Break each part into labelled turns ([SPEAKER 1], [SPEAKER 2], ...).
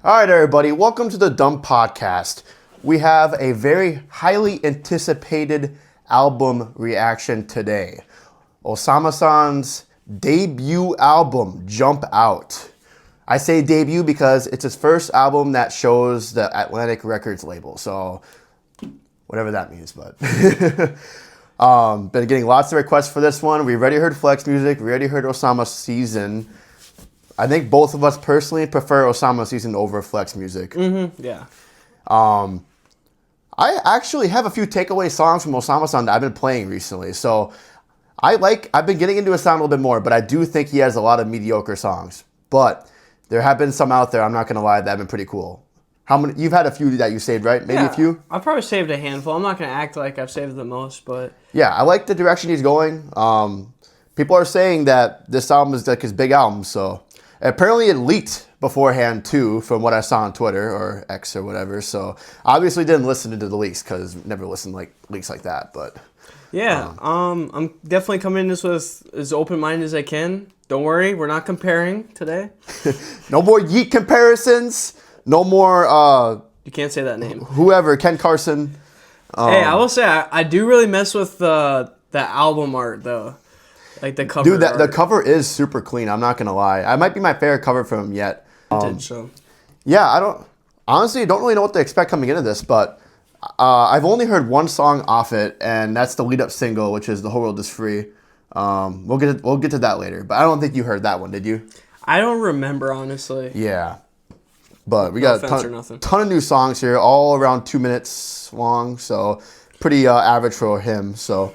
[SPEAKER 1] All right, everybody, welcome to the Dumb Podcast. We have a very highly anticipated album reaction today. Osamason's debut album, Jumpout. I say debut because it's his first album that shows the Atlantic Records label, so whatever that means, but... been getting lots of requests for this one. We already heard Flex music, we already heard Osamason. I think both of us personally prefer Osamason over Flex music.
[SPEAKER 2] Mm-hmm, yeah.
[SPEAKER 1] I actually have a few takeaway songs from Osamason that I've been playing recently. So I've been getting into his sound a little bit more, but I do think he has a lot of mediocre songs. But there have been some out there, I'm not going to lie, that have been pretty cool. How many? You've had a few that you saved, right? Maybe a few?
[SPEAKER 2] I've probably saved a handful. I'm not going to act like I've saved the most, but...
[SPEAKER 1] Yeah, I like the direction he's going. People are saying that this album is like his big album, so... Apparently it leaked beforehand too, from what I saw on Twitter or X or whatever. So obviously didn't listen to the leaks because never listened like leaks like that. But
[SPEAKER 2] yeah, I'm definitely coming in this with as open mind as I can. Don't worry, we're not comparing today.
[SPEAKER 1] No more Yeet comparisons. No more.
[SPEAKER 2] You can't say that name.
[SPEAKER 1] Whoever, Ken Carson.
[SPEAKER 2] Hey, I will say I do really mess with the album art though. Like the cover.
[SPEAKER 1] Dude, the cover is super clean. I'm not gonna lie. I might be my favorite cover from him yet. Yeah, I don't really know what to expect coming into this, but I've only heard one song off it, and that's the lead-up single, which is "The Whole World Is Free." We'll get to that later, but I don't think you heard that one, did you?
[SPEAKER 2] I don't remember honestly.
[SPEAKER 1] Yeah, but we got a ton of new songs here, all around 2 minutes long, so pretty average for him. So.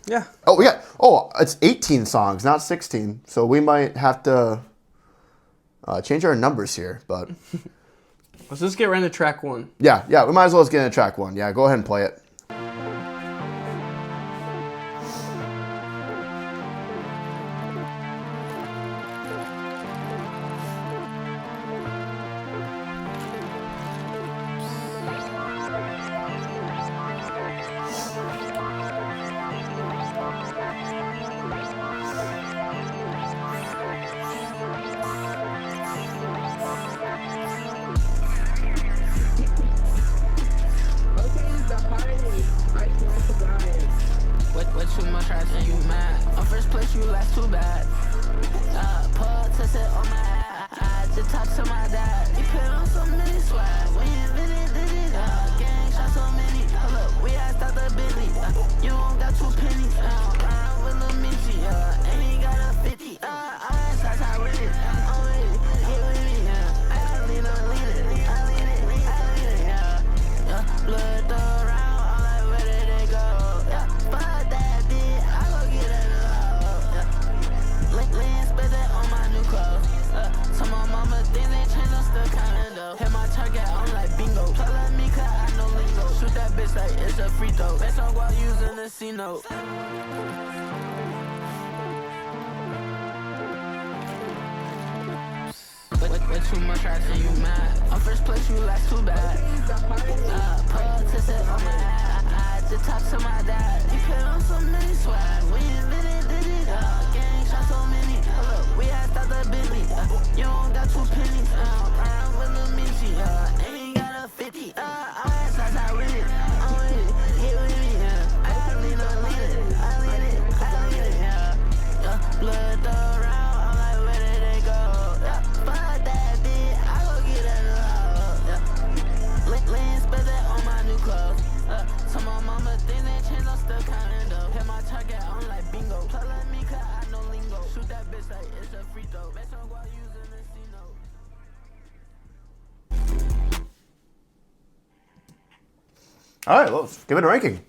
[SPEAKER 2] Yeah.
[SPEAKER 1] It's 18 songs, not 16. So we might have to change our numbers here, but...
[SPEAKER 2] Let's just get right into track one.
[SPEAKER 1] Yeah, we might as well just get into track one. Yeah, go ahead and play it.
[SPEAKER 3] Too much right and you mad. On first place, you last too bad. Pull to sit on my eye. I just talk to my dad. He put on so many swag. We invented it. Gang shot so many. Hold up, we had start the Billy. You don't got 2 pennies. Ride with Lil Mitchie. And he got a 50. I'm shots out with it. I'm with it. Get with me. I lean on lead it. I lean it. Blood around. I'm like, where did they go? Fuck that. Lean spit that on my new clothes. So my mama things ain't changed, I'm still counting though. Hit my target, I'm like bingo. Play like me, cause I know lingo. Shoot that bitch like it's a free throw. Bitch, I'm while using the C note. With too much right and you mad. On first place, you last too bad. Pull to sit on my eye. I just talk to my dad. He put on so many swag. We invented it. Gang shot so many. Look, we had start the Billy. You don't got 2 pennies. Ride with Lil Mitchie. And he got a 50. I'm shots out with it. I'm with it. Get with me. I lean on lead it. I lean it. Blood around. I'm like, where did they go? Fuck that bitch. I go get that. Lean spit that on my new clothes. So my mama things ain't changed, I'm still counting though. Hit my target, I'm like bingo. Play like me, cause I know lingo. Shoot that bitch like it's a free throw. Bitch, I'm while using the C note.
[SPEAKER 1] All right, let's give it a ranking.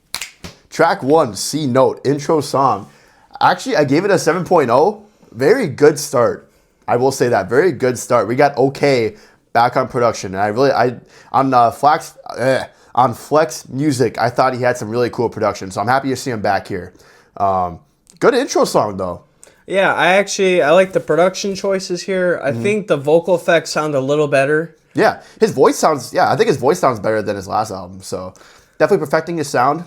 [SPEAKER 1] Track 1, C Note, intro song. Actually, I gave it a 7.0. Very good start. I will say that. Very good start. We got okay back on production. And on Flex Music, I thought he had some really cool production. So I'm happy to see him back here. Good intro song, though.
[SPEAKER 2] Yeah, I like the production choices here. I think the vocal effects sound a little better.
[SPEAKER 1] Yeah, I think his voice sounds better than his last album. So definitely perfecting his sound.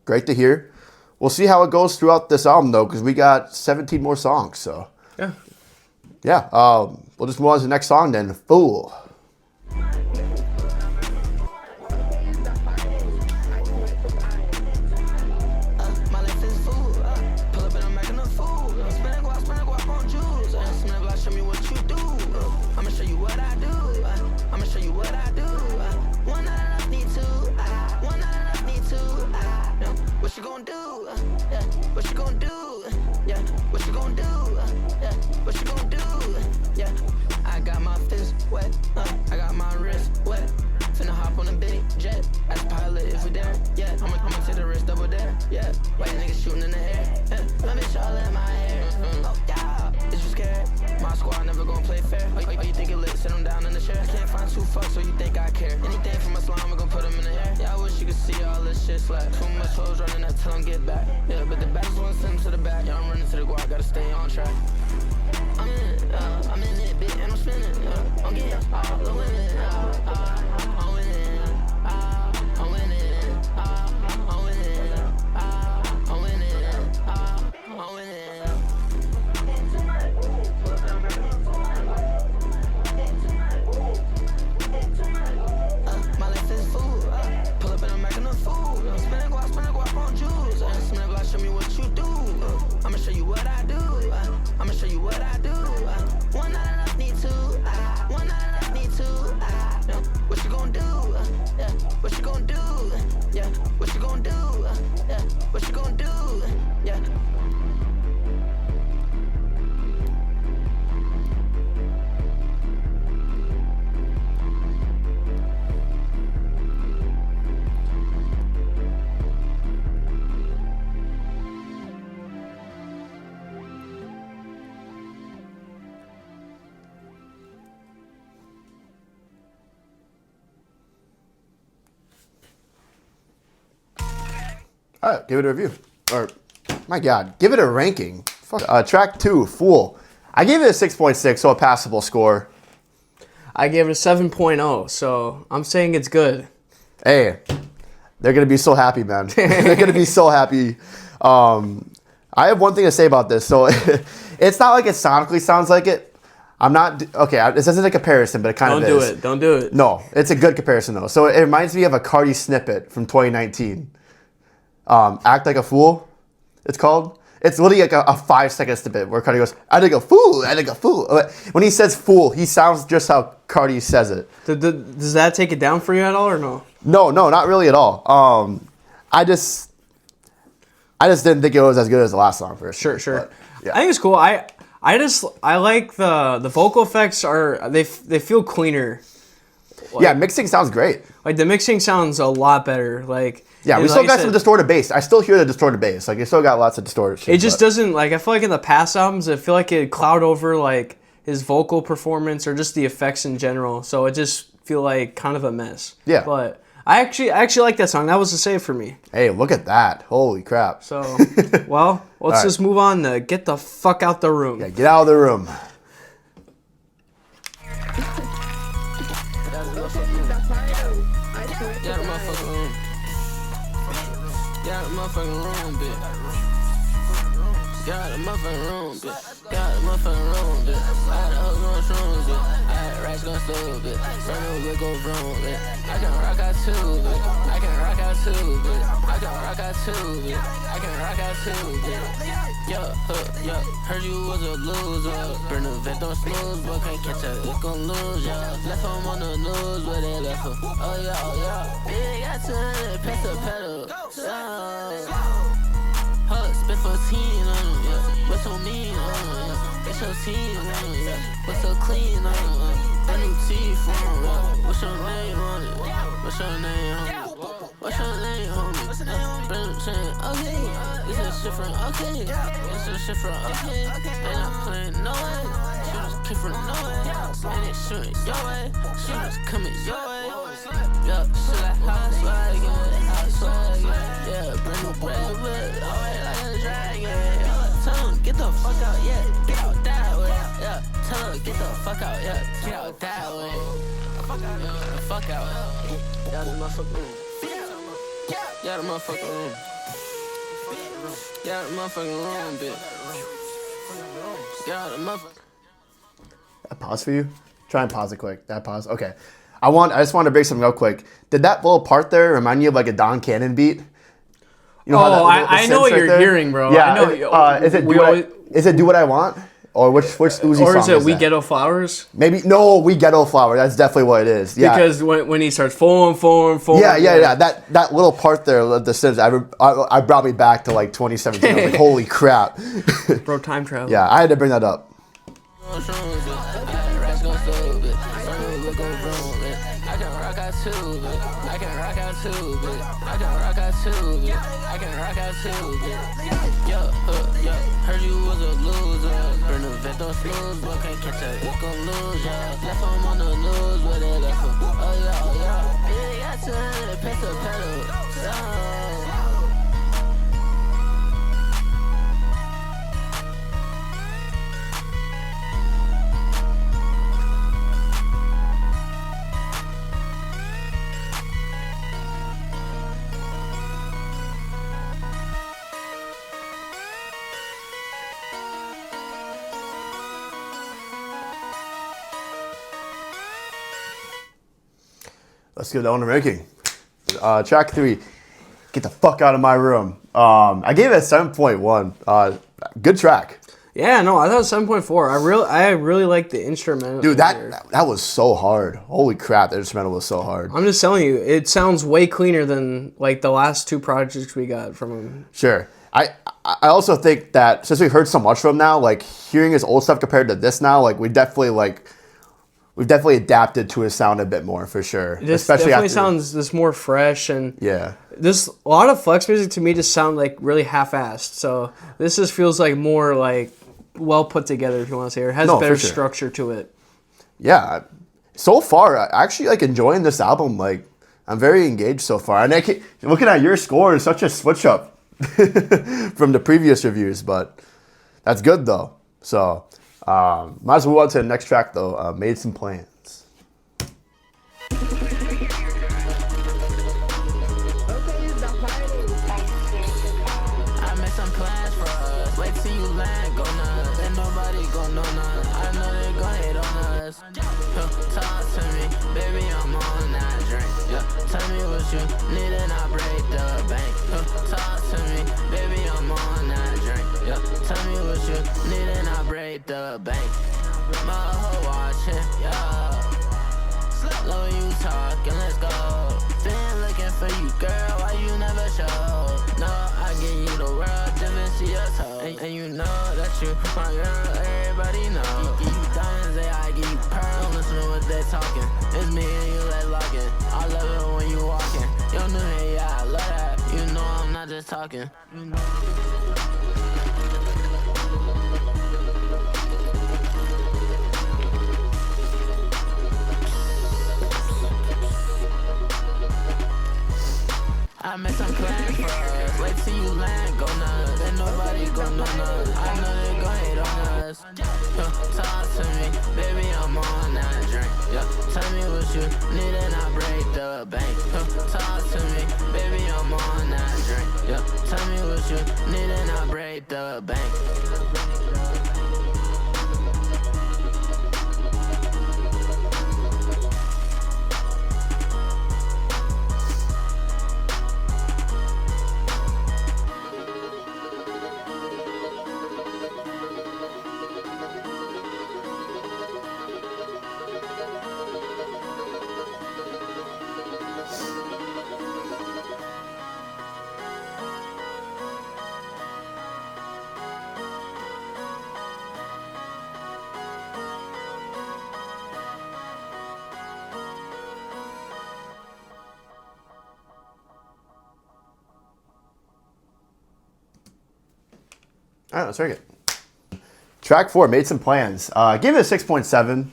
[SPEAKER 1] Great to hear. We'll see how it goes throughout this album, though, because we got 17 more songs. So
[SPEAKER 2] yeah.
[SPEAKER 1] We'll just move on to the next song then. Fool.
[SPEAKER 3] wet. I got my wrist wet. Finna hop on a big jet. As pilot if we dare. Yeah, I'ma take the risk double dare. Yeah, white niggas shooting in the air. Yeah, let me show in my hair. Oh yeah, is you scared? My squad never gonna play fair. Oh, you think it lit? Sit them down in the chair. I can't find two fucks, so you think I care? Anything from a slime, we gon' put them in the air. Yeah, I wish you could see all this shit slap. Too much hoes running that till them get back. Yeah, but the baddest one send them to the back. Yeah, I'm running to the guard, gotta stay on track. I'm in it, bitch, and I'm spinning. I'm getting all the winning. I'm winning. I'm winning. I'm winning. I'm winning. I'm winning. My life is food. Pull up and I'm making a food. Spinning guap on juice. Spinning guap, show me what you do. I'ma show you what I do. I'ma show you what I do. One not enough, need two. One not enough, need two. What you gonna do? Yeah. What you gonna do? Yeah. What you gonna do? Yeah. What you gonna do? Yeah.
[SPEAKER 1] All right, give it a review. Or, my God, give it a ranking. Fuck. Track 2, Fool. I gave it a 6.6, so a passable score.
[SPEAKER 2] I gave it a 7.0, so I'm saying it's good.
[SPEAKER 1] Hey, they're going to be so happy, man. They're going to be so happy. I have one thing to say about this. So it's not like it sonically sounds like it. I'm not, okay, this isn't a comparison, but it kind of is.
[SPEAKER 2] Don't do it.
[SPEAKER 1] No, it's a good comparison, though. So it reminds me of a Cardi snippet from 2019. Act Like a Fool, it's called. It's literally like a 5-second snippet where Cardi goes, I think a fool, I think a fool. When he says fool, he sounds just how Cardi says it.
[SPEAKER 2] Does that take it down for you at all or no?
[SPEAKER 1] No, not really at all. I just didn't think it was as good as the last song for
[SPEAKER 2] Sure.
[SPEAKER 1] But, yeah.
[SPEAKER 2] I think it's cool. I like the vocal effects they feel cleaner. Like,
[SPEAKER 1] yeah, mixing sounds great.
[SPEAKER 2] Like the mixing sounds a lot better. Like
[SPEAKER 1] yeah, we still got some distorted bass. I still hear the distorted bass. Like you still got lots of distortion.
[SPEAKER 2] It just doesn't like. I feel like in the past albums, I feel like it cloud over like his vocal performance or just the effects in general. So it just feel like kind of a mess.
[SPEAKER 1] Yeah.
[SPEAKER 2] But I actually like that song. That was a save for me.
[SPEAKER 1] Hey, look at that! Holy crap!
[SPEAKER 2] So well, let's just move on to Get the Fuck Out the Room.
[SPEAKER 1] Yeah, get out of the room.
[SPEAKER 3] Got a motherfucking room, bitch. Got a motherfucking room, bitch. Got a motherfucking room, bitch. I had a hoe going shrooms, bitch. I had racks going slow, bitch. Burn a wig go wrong, bitch. I can rock out too, bitch. I can rock out too, bitch. I can rock out too, bitch. I can rock out too, bitch. Yo, heard you was a loser. Burn the vet, don't snooze, but can't catch up, it's gon' lose, yeah. Left him on the news, where they left him. Oh, yeah. Big got 200, press the pedal. Spit 14 on him, yeah. What's so mean on him, yeah. It's your team on him, yeah. What's so clean on him, that new teeth on him, yeah. What's your name on it? What's your name, homie? What's your name, homie? Okay, this is shit from okay. This is shit from okay. And I'm playing no way. Shooters came from no way. And they shooting your way. Shooters coming your way. Yeah, shit like hot swag, yeah, bring a bread with always like a dragon. Tell them get the fuck out, yeah, get out that way. Yeah, tell them get the fuck out, yeah, get out that way. Fuck out, yeah, the motherfucker room. Yeah, the motherfucking room. Yeah, the motherfucking room, bitch. Yeah, the motherfucking.
[SPEAKER 1] That pause for you? Try and pause it quick. That pause. Okay. I just want to break something up quick. Did that little part there remind you of like a Don Cannon beat? You know
[SPEAKER 2] I know what you're hearing, bro.
[SPEAKER 1] Yeah.
[SPEAKER 2] I know.
[SPEAKER 1] Is it Do What I Want? Or which Uzi song
[SPEAKER 2] or is it We
[SPEAKER 1] that?
[SPEAKER 2] Ghetto Flowers?
[SPEAKER 1] Maybe no, We Ghetto Flower. That's definitely what it is. Yeah.
[SPEAKER 2] Because when he starts form.
[SPEAKER 1] Yeah. That little part there, the Sims, I brought me back to like 2017. I was like, holy crap.
[SPEAKER 2] Bro, time travel.
[SPEAKER 1] Yeah, I had to bring that up.
[SPEAKER 3] new look of room. I can rock out too, bitch. I can rock out too, bitch. I can rock out too, bitch. I can rock out too, bitch. Yo, heard you was a loser. Burn the vet, don't snooze, but can't catch up, you gon' lose, yeah. Left him on the news, but they left him. Oh, yeah. Yeah, got 200 peso pedal.
[SPEAKER 1] Let's get on to ranking. Track 3, Get the Fuck Out of My Room. I gave it a 7.1. Good track.
[SPEAKER 2] Yeah, no, I thought it was 7.4. I really like the instrumental.
[SPEAKER 1] Dude, that was so hard. Holy crap, the instrumental was so hard.
[SPEAKER 2] I'm just telling you, it sounds way cleaner than like the last 2 projects we got from him.
[SPEAKER 1] Sure. I also think that since we've heard so much from him now, like hearing his old stuff compared to this now, like we've definitely adapted to his sound a bit more for sure.
[SPEAKER 2] This definitely sounds this more fresh, and
[SPEAKER 1] yeah.
[SPEAKER 2] This a lot of Flex music to me just sound like really half-assed. So this just feels like more like well put together, if you want to say, or has better structure to it. Yeah.
[SPEAKER 1] So far, I actually like enjoying this album. Like I'm very engaged so far, and looking at your score is such a switch up from the previous reviews, but that's good though. So. Might as well move on to the next track though. Made Some Plans.
[SPEAKER 3] I made some plans for us. Wait till you land, go nuts. Ain't nobody gon' know none. I know they gon' hate on us. Talk to me, baby, I'm on that drink. Tell me what you need and I'll break the bank. Talk to me, baby, I'm on that drink. Tell me what you need and I'll break the bank. My hoe watching, yeah. Slow you talking, let's go. Been looking for you, girl, why you never show? No, I give you the world, just see your toe. And you know that you my girl, everybody know. Give you diamonds, I give you pearls, listen to what they're talking. It's me and you, let's lock in. I love it when you walking. Yo, new hey, yeah, I love that. You know I'm not just talking. You know. I made some plans for us. Wait till you land, go nuts. Ain't nobody gon' know none. I know they gon' hate on us. Talk to me, baby, I'm on that drink. Tell me what you need and I'll break the bank. Talk to me, baby, I'm on that drink. Tell me what you need and I'll break the bank.
[SPEAKER 1] All right, let's take it. Track 4, Made Some Plans. Give it a 6.7.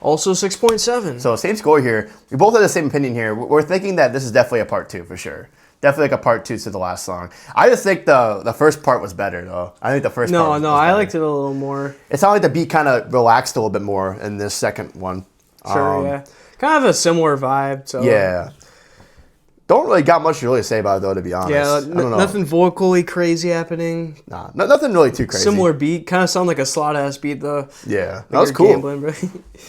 [SPEAKER 2] Also 6.7.
[SPEAKER 1] So same score here. We both have the same opinion here. We're thinking that this is definitely a part 2 for sure. Definitely like a part 2 to the last song. I just think the first part was better though. I think the first part was
[SPEAKER 2] I
[SPEAKER 1] better.
[SPEAKER 2] liked it a little more.
[SPEAKER 1] It sounded like the beat kind of relaxed a little bit more in this second one.
[SPEAKER 2] Sure, yeah. Kind of a similar vibe. So.
[SPEAKER 1] Yeah. Don't really got much to really say about it though, to be honest.
[SPEAKER 2] Yeah,
[SPEAKER 1] I don't know.
[SPEAKER 2] Nothing vocally crazy happening.
[SPEAKER 1] Nah, nothing really too crazy.
[SPEAKER 2] Similar beat, kind of sound like a slot-ass beat though.
[SPEAKER 1] Yeah,
[SPEAKER 2] like
[SPEAKER 1] that was cool.
[SPEAKER 2] Gambling, bro.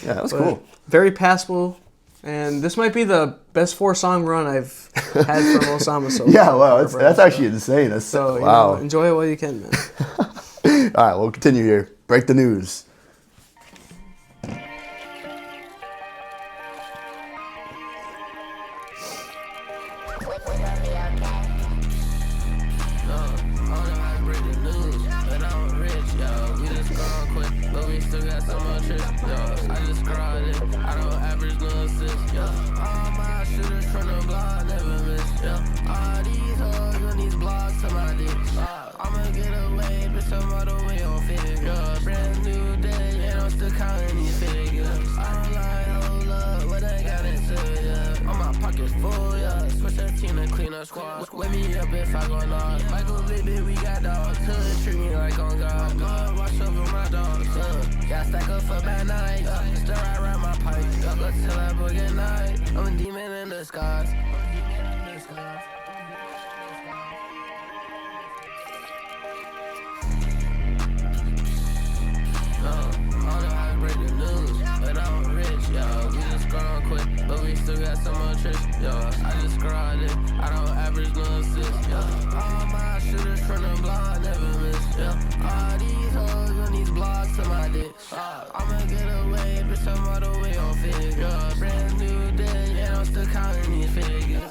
[SPEAKER 1] Yeah, that was cool.
[SPEAKER 2] Very passable, and this might be the best 4-song run I've had from Osamason.
[SPEAKER 1] Yeah, wow, that's actually insane. That's
[SPEAKER 2] so
[SPEAKER 1] wow.
[SPEAKER 2] Enjoy it while you can, man.
[SPEAKER 1] All right, we'll continue here. Break the news.
[SPEAKER 3] Still got so much shit, yo. I just scrawled it. I don't miss, yeah. All my shooters from the block never miss, yeah. All these hoes on these blocks to my dick. I'ma get away, bitch, I'm all the way on figure. Brand new day, and I'm still counting these figures. I'm like, hold up, what I got into, yeah. All my pockets full, yeah. Switch that team to clean up squad. Wake me up if I go knock. Michael, baby, we got dogs. Hood treat me like on God. God, watch over my dogs. Yeah, stack up for bad nights. Still right around my pipe. Y'all go till that boy good night. I'm a demon in disguise. Break the news, but I'm rich, yo. We just growing quick, but we still got so much tricks, yo. I just scrawled it, I don't average no assist, yo. All my shooters from the block never miss, yo. All these hoes on these blocks to my dick. I'ma get away, bitch, I'm all the way on figure. Brand new day, and I'm still counting these figures.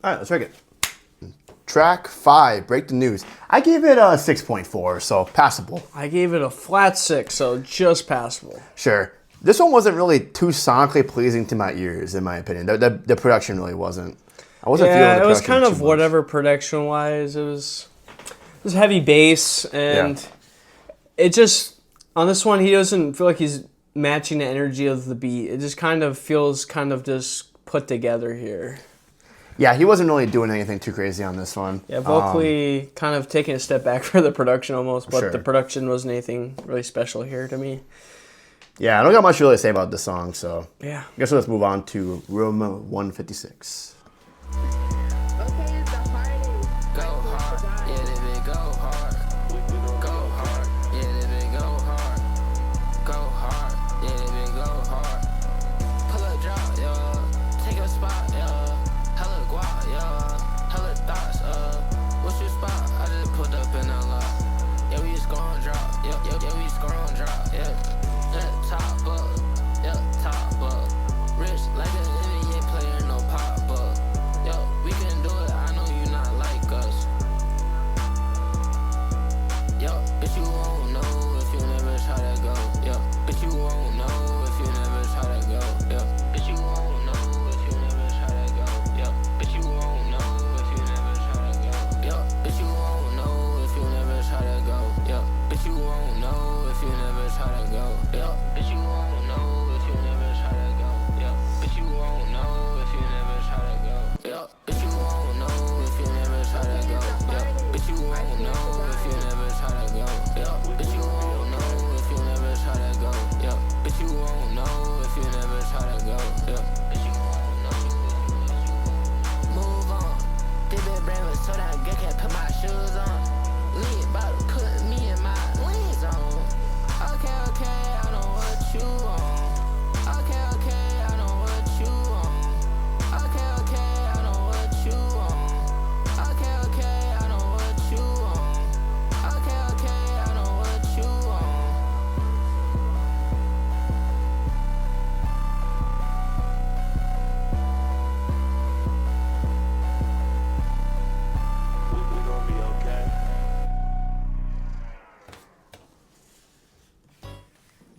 [SPEAKER 1] All right, let's rank it. Track 5, Break the News. I gave it a 6.4, so passable.
[SPEAKER 2] I gave it a flat 6, so just passable.
[SPEAKER 1] Sure. This one wasn't really too sonically pleasing to my ears, in my opinion. The production really wasn't. I wasn't feeling the production.
[SPEAKER 2] Yeah, it was kind of
[SPEAKER 1] too
[SPEAKER 2] whatever production-wise. It was heavy bass, and it just, on this one, he doesn't feel like he's matching the energy of the beat. It just kind of feels kind of just put together here.
[SPEAKER 1] Yeah, he wasn't really doing anything too crazy on this one.
[SPEAKER 2] Yeah, vocally kind of taking a step back for the production almost, but
[SPEAKER 1] Sure.
[SPEAKER 2] the production wasn't anything really special here to me.
[SPEAKER 1] Yeah, I don't got much to really say about this song, so
[SPEAKER 2] Yeah.
[SPEAKER 1] I guess let's move on to Room 156.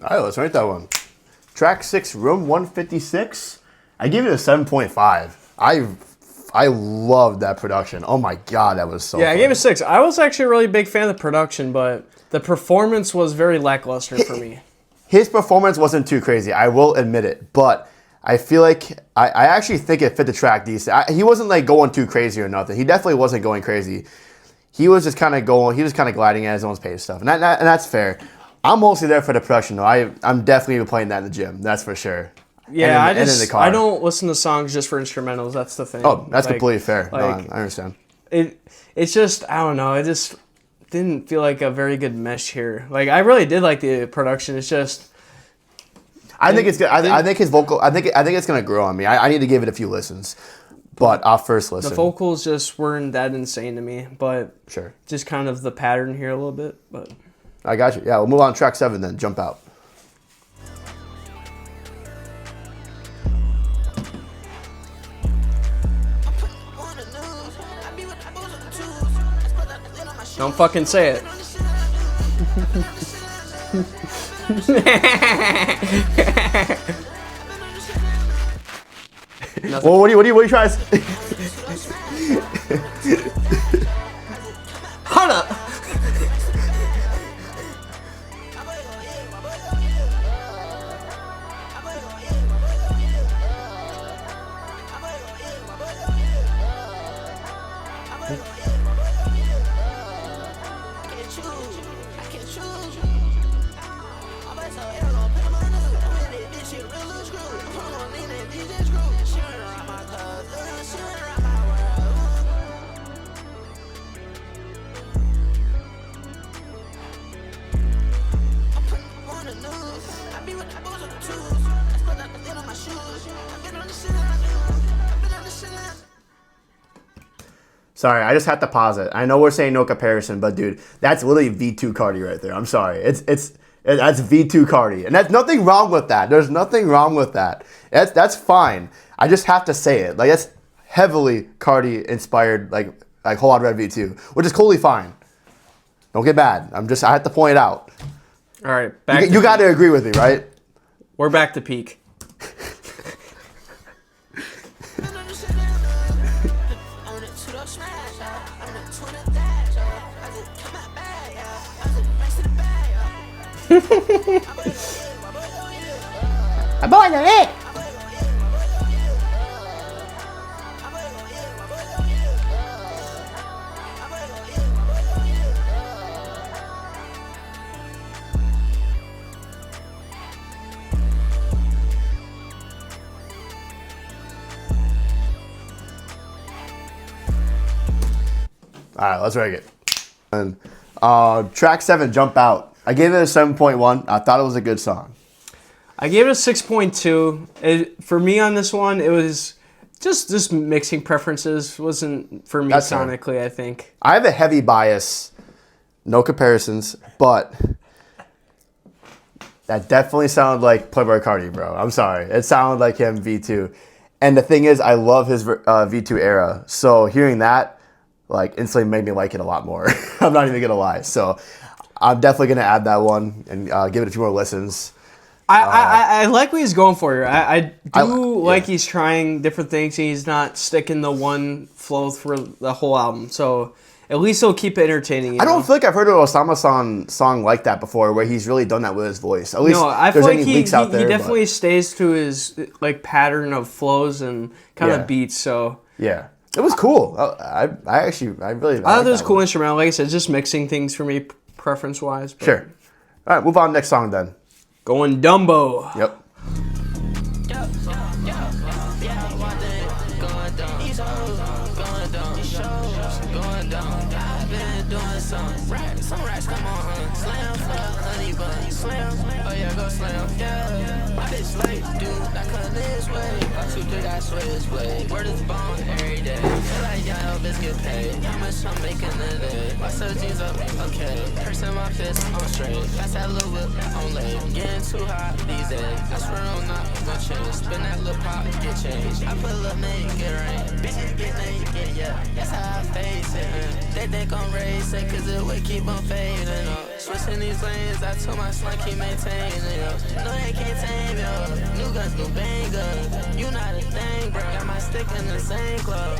[SPEAKER 1] All right, let's rank that one. Track 6, Room 156. I give it a 7.5. I love that production. Oh my god, that was so fun.
[SPEAKER 2] I gave it a 6. I was actually a really big fan of the production, but the performance was very lackluster for me.
[SPEAKER 1] His performance wasn't too crazy, I will admit it, but I feel like I actually think it fit the track decent. He wasn't like going too crazy or nothing. He definitely wasn't going crazy. He was just kind of going. He was kind of gliding at his own pace stuff, and that's fair. I'm mostly there for the production though. I'm definitely playing that in the gym. That's for sure.
[SPEAKER 2] Yeah,
[SPEAKER 1] and in the car.
[SPEAKER 2] I don't listen to songs just for instrumentals. That's the thing.
[SPEAKER 1] Oh, that's completely fair. No, I understand.
[SPEAKER 2] It's just, I don't know. It just didn't feel like a very good mesh here. Like, I really did like the production. It's just,
[SPEAKER 1] I think it's good. I think his vocal. I think it's gonna grow on me. I need to give it a few listens, but I'll first listen.
[SPEAKER 2] The vocals just weren't that insane to me, but
[SPEAKER 1] sure,
[SPEAKER 2] just kind of the pattern here a little bit. But
[SPEAKER 1] I got you. Yeah, we'll move on to track 7 then. Jump Out.
[SPEAKER 2] Don't fucking say it.
[SPEAKER 1] Well, what do you try to say?
[SPEAKER 2] Hold up.
[SPEAKER 1] Sorry, I just had to pause it. I know we're saying no comparison, but dude, that's literally V2 Cardi right there. I'm sorry. That's V2 Cardi, and that's nothing wrong with that. There's nothing wrong with that. That's fine. I just have to say it. Like, that's heavily Cardi inspired, like Whole Lotta Red V2, which is totally fine. Don't get mad. I have to point it out.
[SPEAKER 2] All right, back.
[SPEAKER 1] You got to agree with me, right?
[SPEAKER 2] We're back to peak.
[SPEAKER 1] I'm on it. All right, let's rank it. And track 7, Jump Out. I gave it a 7.1. I thought it was a good song.
[SPEAKER 2] I gave it a 6.2. For me on this one, it was just mixing preferences. Wasn't for me
[SPEAKER 1] That's
[SPEAKER 2] sonically,
[SPEAKER 1] fair.
[SPEAKER 2] I think.
[SPEAKER 1] I have a heavy bias. No comparisons, but that definitely sounded like Playboy Cardi, bro. I'm sorry. It sounded like him, V2. And the thing is, I love his V2 era. So hearing that, like, instantly made me like it a lot more. I'm not even gonna lie. So I'm definitely gonna add that one and give it a few more listens.
[SPEAKER 2] I like what he's going for here. I like he's trying different things and he's not sticking the one flow for the whole album. So at least he'll keep it entertaining.
[SPEAKER 1] I don't feel like I've heard an Osamason song like that before, where he's really done that with his voice. At least
[SPEAKER 2] no, I
[SPEAKER 1] there's
[SPEAKER 2] feel
[SPEAKER 1] any
[SPEAKER 2] like
[SPEAKER 1] leaks out there.
[SPEAKER 2] He definitely stays to his like pattern of flows and kind of beats. So
[SPEAKER 1] yeah. It was cool. I really.
[SPEAKER 2] I thought it was a cool instrumental. Like I said, just mixing things for me, preference wise.
[SPEAKER 1] Sure. All right, move on to next song then.
[SPEAKER 2] Going Dumbo.
[SPEAKER 1] Yep.
[SPEAKER 3] Where does bone every day? Feel like y'all bitch get paid. How much I'm making a day? My jeans up, okay. Cursing my fist on straight. That's that little whip on late. Getting too hot these days. I swear I'm not gonna change. Spin that little pop, get changed. I put a little name, get rain. Bitches get naked, yeah. That's how I face it. They think I'm racing, cause it would keep on fading. Switching these lanes, I told my slime keep maintaining. No, they can't tame yo. New guns, new bangers. You not a thing, bro. Got my stick in the same club.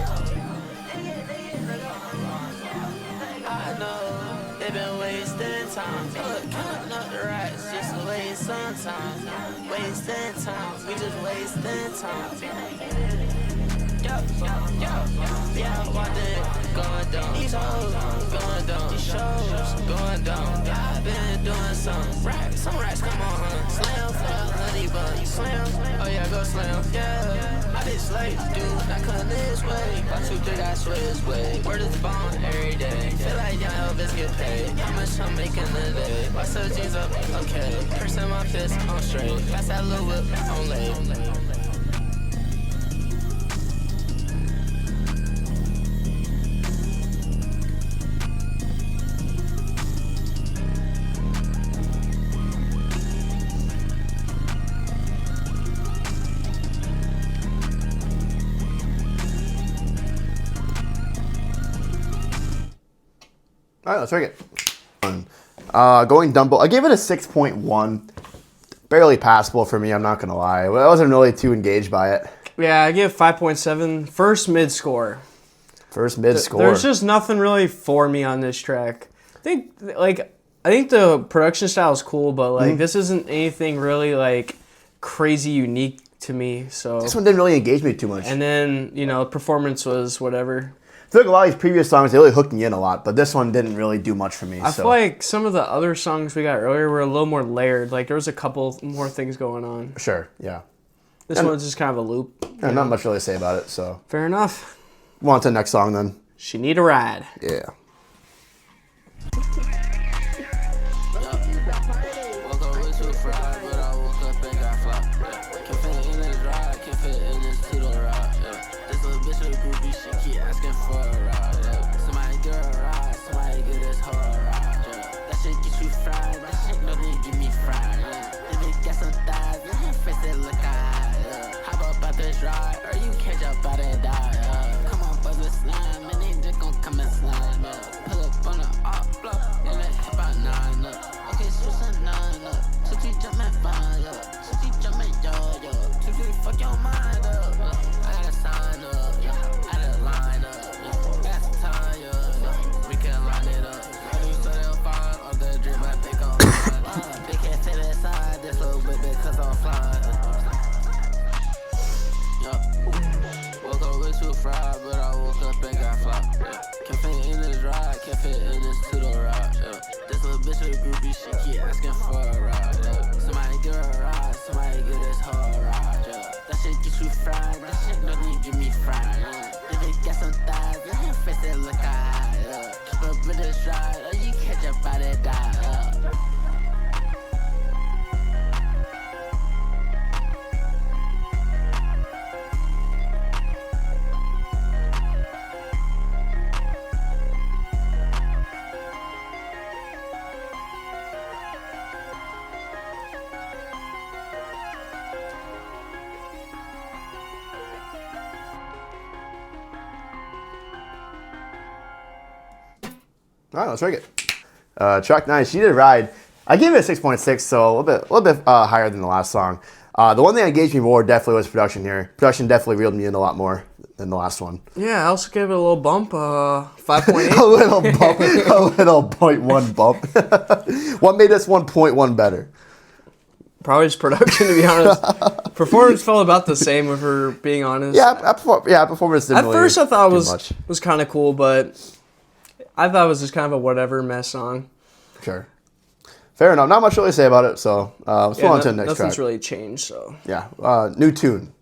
[SPEAKER 3] I know they been wasting time. Look, counting up the racks, just a waste sometimes. Wasting time, we just wasting time. Yeah, what they going down? These hoes going down. These shows going down. I've been doing some racks, come on. Slam for honey bun, you slam. Oh yeah, go slam. Yeah, I did slay, dude. Not coming this way. 1, 2, 3, I swear this way. Word is bond every day. Feel like y'all Elvis get paid. How much I'm making a day? My jeans up, okay. Cursing my fist on straight. That's that little whip on late.
[SPEAKER 1] All right, let's rank it. Going DUMBO, I gave it a 6.1. Barely passable for me, I'm not going to lie. I wasn't really too engaged by it.
[SPEAKER 2] Yeah, I give 5.7. First mid score.
[SPEAKER 1] First mid score.
[SPEAKER 2] There's just nothing really for me on this track. I think the production style is cool, but like this isn't anything really like crazy unique to me. So
[SPEAKER 1] this one didn't really engage me too much.
[SPEAKER 2] And then performance was whatever.
[SPEAKER 1] I feel like a lot of these previous songs, they really hooked me in a lot, but this one didn't really do much for me.
[SPEAKER 2] I feel like some of the other songs we got earlier were a little more layered. Like there was a couple more things going on.
[SPEAKER 1] Sure, yeah.
[SPEAKER 2] This one's just kind of a loop.
[SPEAKER 1] Yeah, not much really to say about it, so.
[SPEAKER 2] Fair enough.
[SPEAKER 1] Move on to the next song then.
[SPEAKER 2] She Need a Ride.
[SPEAKER 1] Yeah. All right, let's rank it. Track 9, She Need a Ride. I gave it a 6.6, so a little bit higher than the last song. The one thing that engaged me more definitely was production here. Production definitely reeled me in a lot more than the last one.
[SPEAKER 2] Yeah, I also gave it a little bump, 5.8.
[SPEAKER 1] A little bump, a little 0.1 bump. What made this 1.1 better?
[SPEAKER 2] Probably just production, to be honest. Performance felt about the same, if we're being honest.
[SPEAKER 1] Performance didn't really
[SPEAKER 2] first I thought
[SPEAKER 1] do
[SPEAKER 2] was kind of cool, but I thought it was just kind of a whatever mess song.
[SPEAKER 1] Sure. Fair enough. Not much really to say about it, so let's move on to the next track.
[SPEAKER 2] Nothing's really changed, so.
[SPEAKER 1] Yeah. New tune.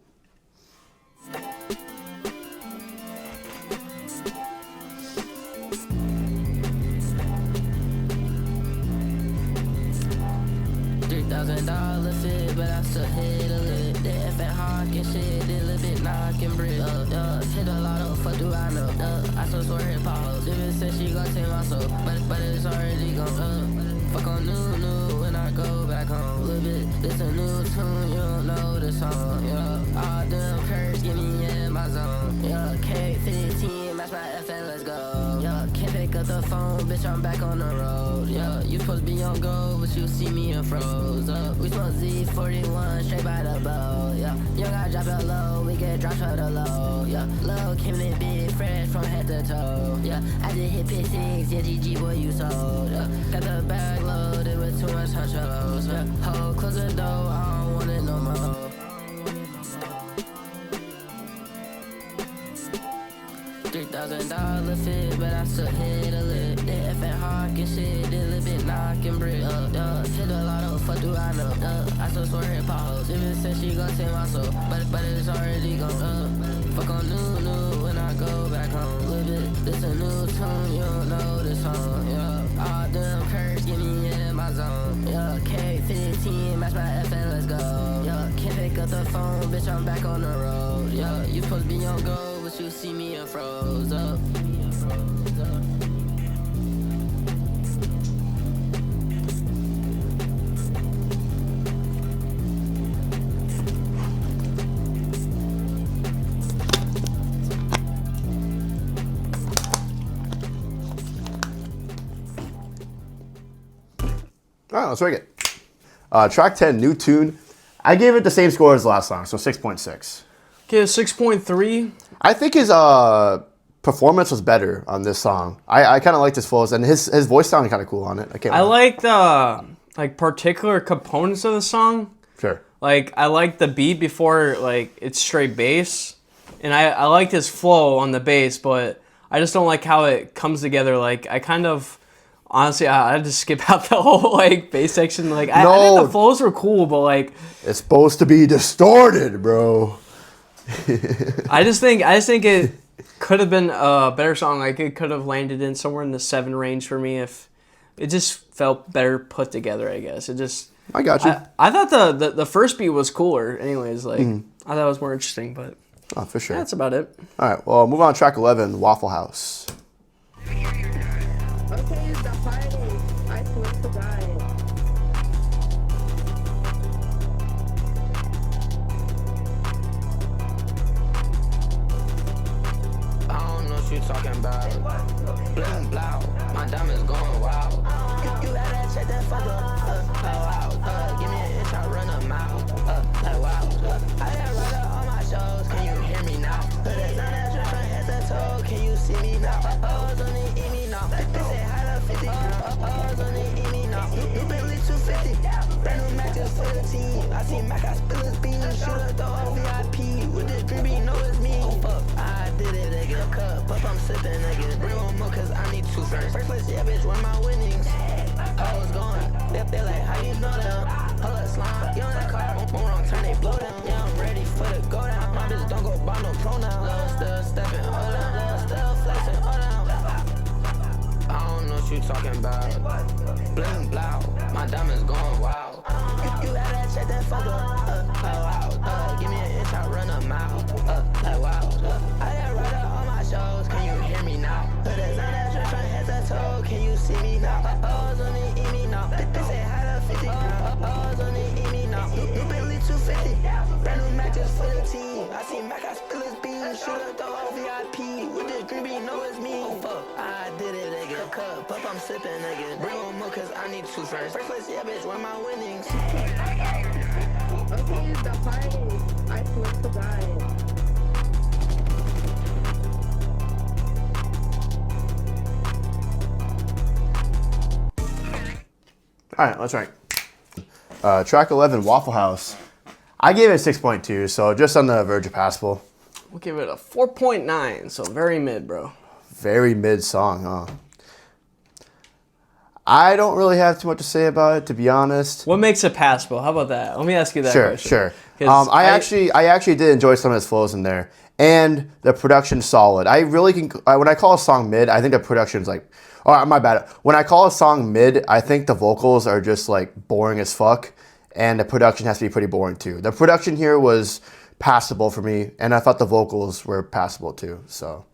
[SPEAKER 3] $3,000 fit, but I still hit a lick. The F and hawk and shit, did a little bit knocking brick. Hit a lot of fuck do I know? I still swear it pause. If it says she gon' take my soul, but it's already gone. Fuck on new when I go back home. Little bit, this a new tune, you don't know the song. All them curves get me in my zone. K15, match my FN, let's go. Can't pick up the phone, bitch, I'm back on the road. You supposed to be on go, but you see me in froze. We smoke Z41 straight by the bow. You gotta drop it low, we get dropped for the low. Low came in big, fresh from head to toe. I just hit pick 6, yeah, GG boy, you sold. Got the bag loaded with too much hunchos. Hold, close the door, I don't want it no more. $3,000 fit, but I still hit a lick. The F and hawk and shit, did a little bit knocking brick. Hit a lot of fuck do I know? I still swear it pause. If it says she gon' take my soul, but it's already gone. Fuck on new when I go back home. Little bit, this a new tune, you don't know the song. All them curves get me in my zone. K15, match my FN, let's go. Can't pick up the phone, bitch, I'm back on the road. You supposed to be on go, but you see me in froze up.
[SPEAKER 1] All right, let's rank it. Track 10, new tune. I gave it the same score as the last song, so 6.6.
[SPEAKER 2] Okay, a 6.3.
[SPEAKER 1] I think his performance was better on this song. I kind of liked his flows, and his voice sounded kind of cool on it.
[SPEAKER 2] I like the particular components of the song.
[SPEAKER 1] Sure.
[SPEAKER 2] Like, I like the beat before, like, it's straight bass. And I like his flow on the bass, but I just don't like how it comes together. Like, I kind of, honestly, I had to skip out the whole, like, bass section. Like, I think the flows were cool, but, like...
[SPEAKER 1] It's supposed to be distorted, bro.
[SPEAKER 2] I just think it could have been a better song. Like, it could have landed in somewhere in the 7 range for me if it just felt better put together, I guess. It just...
[SPEAKER 1] I got you.
[SPEAKER 2] I thought the first beat was cooler anyways. Like, I thought it was more interesting, but...
[SPEAKER 1] Oh, for sure.
[SPEAKER 2] That's about it.
[SPEAKER 1] All right, well, move on to track 11, Waffle House.
[SPEAKER 4] Okay, the party. I swear to God.
[SPEAKER 3] I don't know what you talking about. Bling blow, my diamonds going wild. You gotta check that fucker. Wow. Give me an inch, I run a mile. Like wow. I got runner on my shows. Can you hear me now? Put it on that drip from head to toe. Can you see me now? O's on the eat me now. They say hi to 50. O's on the eat me now. New Bentley 250. Brand new matches for the team. I see Mac, I spill his beans. Shooter throw a VIP. With this drip, he know it's me. Oh fuck, I did it. They get a cup. Up, I'm sipping. They get bring one more cause I need 2 friends. First place, yeah, bitch, win my winnings. I was going. They like, how you know them? Hold up, slime. You on that car. One wrong turn, they blow down. Yeah, I'm ready for the go down. My bitch don't go by no pronoun. Love still stepping, hold down. Love still flexing, hold down. I don't know what you talking about. Bling blow, my diamonds going wild. You gotta check that fucker. Wow. Give me an inch, I run a mile. Like wow. I got runner on my shows. Can you hear me now? Put it on that drip from head to toe. Can you see me now? O's on the eat me now. They say hi to 50. O's on the eat me now. New Bentley 250. Brand new matches for the team. I see Mac, I spill his beans. Shooter throw a VIP. With this green bean, know it's me. Oh fuck, I did it, nigga. Cup, up, I'm sipping, nigga. Bring one more cause I need 2 friends. First place, yeah, bitch, win my winnings.
[SPEAKER 4] Okay, the party. I swear to God.
[SPEAKER 1] All right, let's rank. Track 11, Waffle House. I gave it 6.2, so just on the verge of passable.
[SPEAKER 2] We'll give it a 4.9, so very mid, bro.
[SPEAKER 1] Very mid song, huh? I don't really have too much to say about it, to be honest.
[SPEAKER 2] What makes it passable? How about that? Let me ask you that question.
[SPEAKER 1] Sure. I actually did enjoy some of his flows in there, and the production's solid. I really can. When I call a song mid, I think the production's like. Oh, my bad. When I call a song mid, I think the vocals are just like boring as fuck, and the production has to be pretty boring too. The production here was passable for me, and I thought the vocals were passable too. So.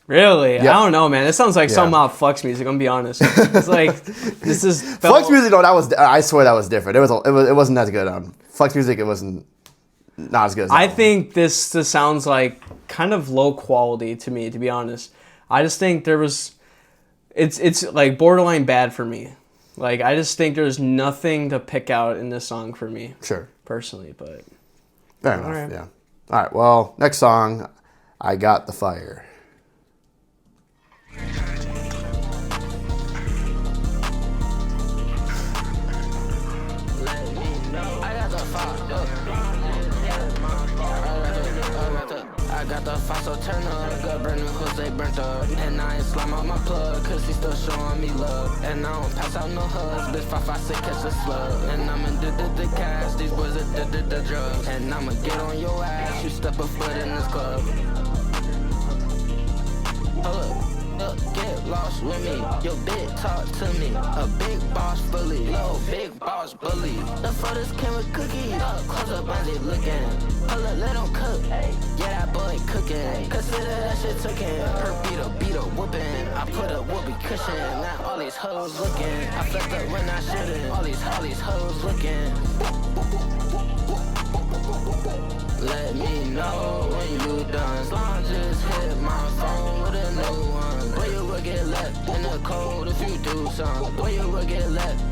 [SPEAKER 2] Really?
[SPEAKER 1] Yeah.
[SPEAKER 2] I don't know, man. It sounds like some Flux music. I'm gonna be honest. It's like this is
[SPEAKER 1] Flux music. No, that was. I swear that was different. It wasn't as good. Flux music. It wasn't not as good. As
[SPEAKER 2] I think this sounds like kind of low quality to me. To be honest, I just think there was. It's like borderline bad for me. Like I just think there's nothing to pick out in this song for me.
[SPEAKER 1] Sure.
[SPEAKER 2] Personally, but
[SPEAKER 1] fair enough.
[SPEAKER 2] Right.
[SPEAKER 1] Yeah. All right. Well, next song, I Got the Fire.
[SPEAKER 3] I got the fire, so turn up. Got brand new hoods, they burnt up. And I ain't slime out my plug, cause he still showing me love. And I don't pass out no hugs, bitch 556 catch a slug. And I'ma the cash, these boys are the drugs. And I'ma get on your ass, you step a foot in this club. Hold up, get lost with me. Your bitch talk to me. A big boss fully, little big boss bully. The photos came with cookies. Close up, Bundy looking. Hold up, let him cook. Yeah, that boy cooking. Consider that shit tookin'. Her beat a whooping. I put a whoopee cushion. Now all these hoes looking. I flipped up when I shouldn't. All these hoes looking. Let me know when you done. Slime just hit my phone with a new one. Where you will get left in the cold if you do something. Where you will get left.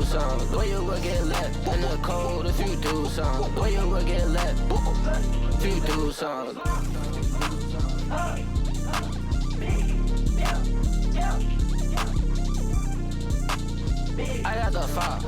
[SPEAKER 3] something. The way you would get left in the cold if you do something. The way you would get left if you do something. I got the fire.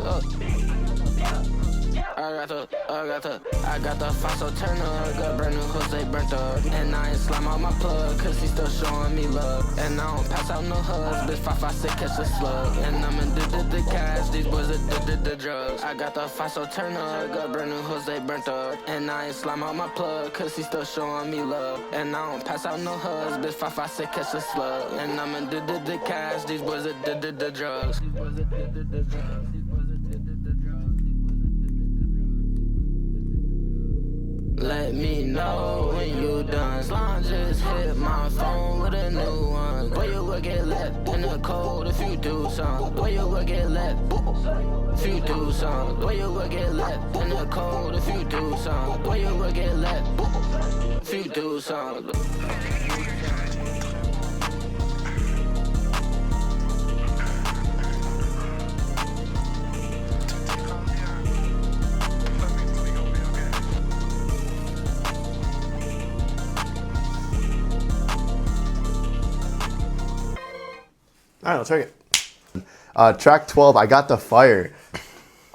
[SPEAKER 3] I got the fossil turner, got brand new hooks, they burnt up. And I ain't slime out my plug, cause he still showing me love. And I don't pass out no hugs, bitch 556 catch a slug. And I'm in the cash, these boys are the drugs. I got the fossil turner, got brand new hooks, they burnt up. And I ain't slime out my plug, cause he still showing me love. And I don't pass out no hugs, bitch 556 catch a slug. And I'm in the cash, these boys are the drugs. Let me know when you done. Slime just hit my phone with a new one. Boy, you will get left in the cold if you do something. Boy, you will get left if you do something. Boy, you will get left in the cold if you do something. Boy, you will get left if you do something.
[SPEAKER 1] All right, let's check it. Track 12, I Got the Fire.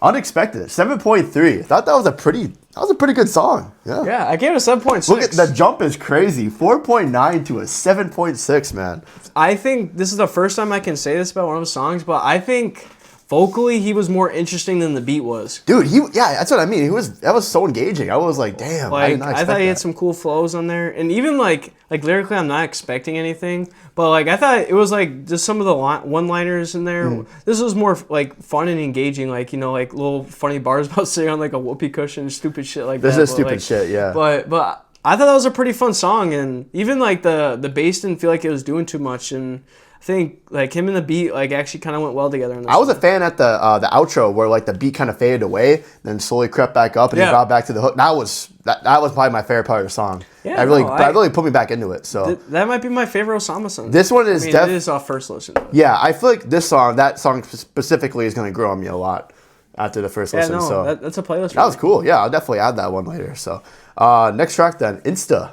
[SPEAKER 1] Unexpected, 7.3. Thought that was a pretty good song.
[SPEAKER 2] Yeah, I gave it a 7.6.
[SPEAKER 1] Look at the jump is crazy. 4.9 to a 7.6, man.
[SPEAKER 2] I think this is the first time I can say this about one of his songs, but I think vocally he was more interesting than the beat was.
[SPEAKER 1] Dude, that's what I mean. That was so engaging. I was like, damn, I did not expect
[SPEAKER 2] thought he had
[SPEAKER 1] that.
[SPEAKER 2] some cool flows on there, and even like lyrically, I'm not expecting anything, but like I thought it was like just some of the one-liners in there. This was more like fun and engaging, like like little funny bars about sitting on like a whoopee cushion, stupid shit like that.
[SPEAKER 1] This is stupid shit, yeah.
[SPEAKER 2] But I thought that was a pretty fun song, and even like the bass didn't feel like it was doing too much, and I think like him and the beat like actually kind of went well together.
[SPEAKER 1] I was a fan at the outro where like the beat kind of faded away, then slowly crept back up, and he got back to the hook. That was probably my favorite part of the song. Yeah, that really put me back into it. So
[SPEAKER 2] that might be my favorite Osamason.
[SPEAKER 1] This one is
[SPEAKER 2] it is off first listen.
[SPEAKER 1] Yeah, I feel like that song specifically is going to grow on me a lot after the first listen. So
[SPEAKER 2] that's a playlist.
[SPEAKER 1] That was cool. Yeah, I'll definitely add that one later. So next track then, Insta.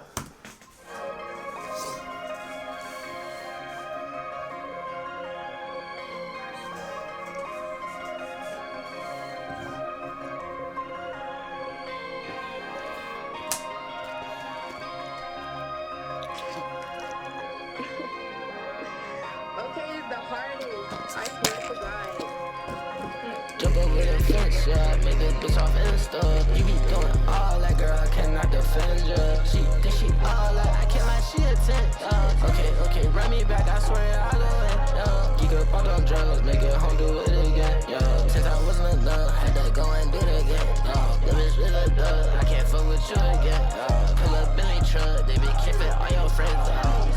[SPEAKER 4] Okay, the hardest. I swear to God.
[SPEAKER 3] Jump over the fence, yeah, make this bitch off Insta. You be doing all that, girl, I cannot defend ya. She think she all that, I can't lie, she a 10. Okay, run me back, I swear I'll go in. Geek up all them drugs, make it home, do it again. Since I wasn't enough, had to go and do it again. The bitch with a dub, I can't fuck with you again. Pull up Billy truck, they be keeping all your friends out.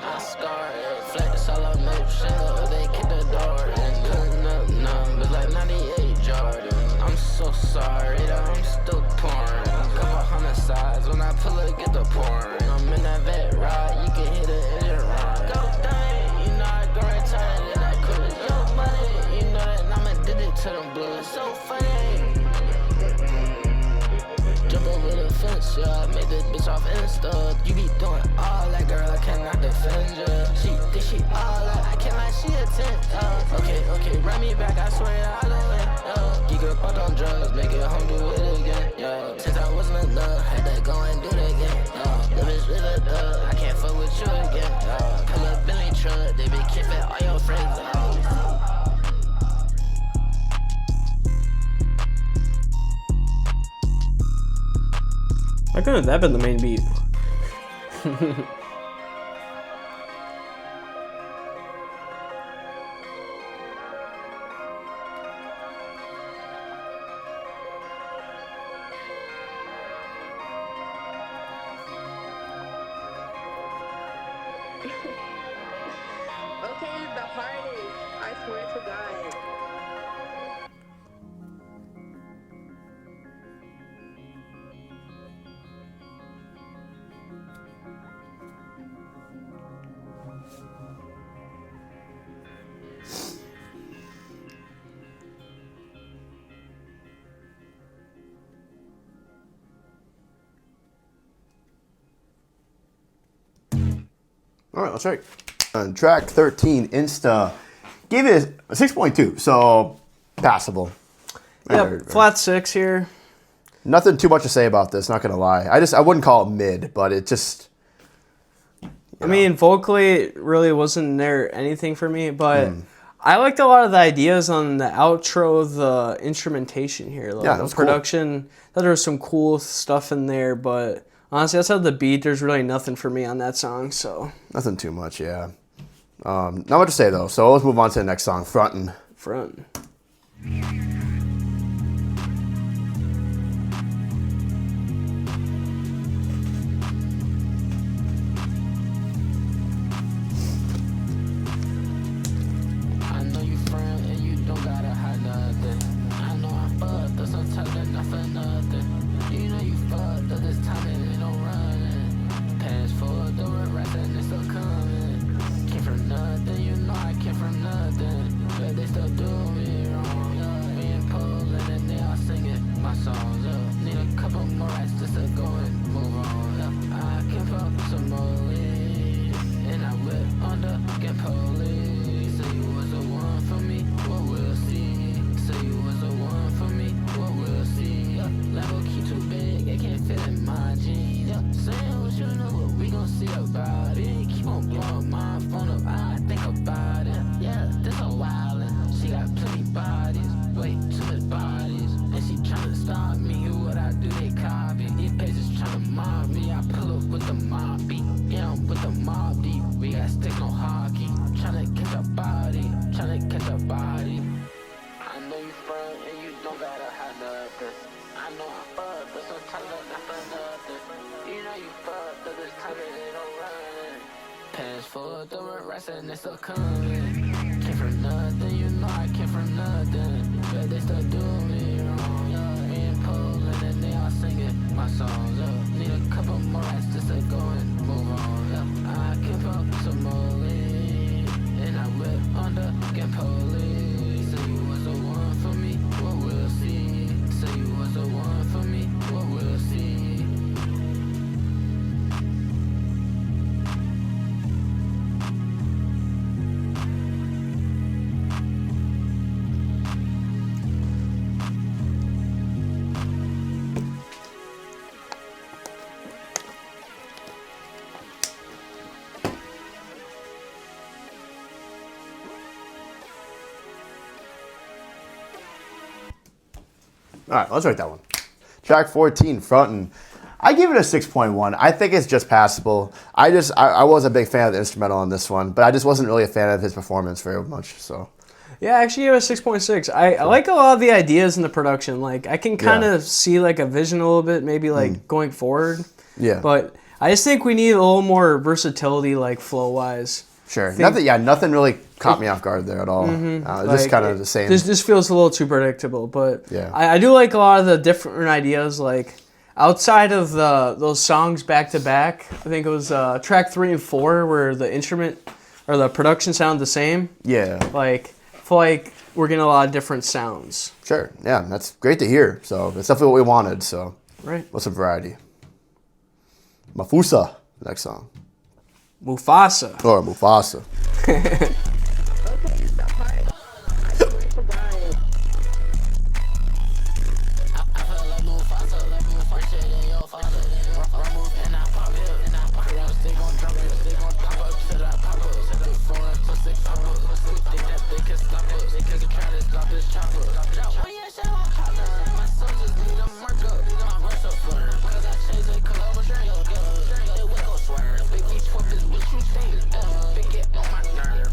[SPEAKER 3] I scar it, flex all on motion, they kick the door and putting up numbers like 98 Jordan. I'm so sorry that I'm still pouring. Couple homicides when I pull it, get the pouring. I'm in that vet ride, you can hear the engine run. Go down, you know I go right time and I quit. Yo, money, you know that I'm addicted to them blues. So funny. Jump over the fence, yeah, make this bitch off Insta. You be doing all that, girl, I cannot defend ya. She think she all that, I can't lie, she a 10. Okay, run me back, I swear I'll go in. Geek up all them drugs, make it home, do it again. Since I wasn't enough, had to go and do it again. The bitch with a dub, I can't fuck with you again. Pull up Billy truck, they be keeping all your friends out.
[SPEAKER 2] Why couldn't that been the main beat?
[SPEAKER 4] Okay, the hardest. I swear to God.
[SPEAKER 1] All right, let's check. On track 13, Insta gave it a 6.2, so passable.
[SPEAKER 2] Yep, flat 6 here.
[SPEAKER 1] Nothing too much to say about this, not gonna lie. I wouldn't call it mid, but it just...
[SPEAKER 2] I mean, vocally, it really wasn't there anything for me, but I liked a lot of the ideas on the outro, the instrumentation here,
[SPEAKER 1] Yeah, that
[SPEAKER 2] the
[SPEAKER 1] was cool.
[SPEAKER 2] production. Thought there was some cool stuff in there, but honestly, outside of the beat, there's really nothing for me on that song. So
[SPEAKER 1] Nothing too much, yeah. Not much to say though, so let's move on to the next song, Frontin'.
[SPEAKER 2] front.
[SPEAKER 3] I know you front and you don't gotta hide nothing. I know I fucked up sometimes, not for nothing. You know you fucked up this time and ain't no running. Pass forward, the rest and it's still coming. Came from nothing, you know I came from nothing. But they still do me wrong. Me in Poland and they all singing my songs. Need a couple more rights just to go and move on. I can fuck some more lean, and I whip on the get police. Say you was the one for me, what we'll see. Say you was the one for me, what we'll see. Level key too big, it can't fit in my jeans. Saying what you know, what we gon' see about it. Keep on blowing my phone up, I think about it. Yeah, this a wildin', she got plenty bodies, way too many bodies. And she tryna stop me, what I do, they copy. These pages tryna mob me, I pull up with the mob beat. Yeah, I'm with the mob deep, we got sticks, no hockey. Tryna catch a body, tryna catch a body. I know you front and you don't gotta hide nothing. I know I fucked, but sometimes I'm not for nothing. You know you fucked, but this time it ain't no running. Pass forward, the rest and it's still coming. Came from nothing, you know I came from nothing. But they still do me wrong. Me in Poland and they all singing my songs. Need a couple more rights just to go and move on. I can fuck some more lean, and I whip on the get police. Say you was the one for me, what we'll see. Say you was the one for me, what we'll see.
[SPEAKER 1] All right, let's write that one. Track 14, Frontin'. I give it a 6.1. I think it's just passable. I was a big fan of the instrumental on this one, but I just wasn't really a fan of his performance very much. So
[SPEAKER 2] Yeah, I actually gave it a 6.6. I like a lot of the ideas in the production. Like, I can kind of see, like, a vision a little bit, maybe, like, going forward.
[SPEAKER 1] Yeah.
[SPEAKER 2] But I just think we need a little more versatility, like, flow-wise.
[SPEAKER 1] Sure. Nothing really caught me off guard there at all. Just kind of the same.
[SPEAKER 2] This feels a little too predictable, but
[SPEAKER 1] Yeah.
[SPEAKER 2] I do like a lot of the different ideas. Like outside of those songs back to back, I think it was track 3 and 4 where the instrument or the production sound the same.
[SPEAKER 1] Yeah.
[SPEAKER 2] Like I feel like we're getting a lot of different sounds.
[SPEAKER 1] Sure. Yeah, that's great to hear. So it's definitely what we wanted. So
[SPEAKER 2] Right.
[SPEAKER 1] what's some variety? MUFASA, next song.
[SPEAKER 2] Mufasa.
[SPEAKER 1] Or MUFASA.
[SPEAKER 4] Okay, the part. I swear to God.
[SPEAKER 3] I feel like MUFASA, like MUFASA, and your father. Remove and I pop it, and I pop it. They gon' drop it, they gon' pop up to the pop up. To the 4 to 6 pop up. Think that they can stop us, they can try to stop this chopper. When you say I'm hotter, my soldiers need a mark up. My verse up slur, cause I changed the color of your yo. It will go swear. Big 12 is what you think. Big it on my nerve.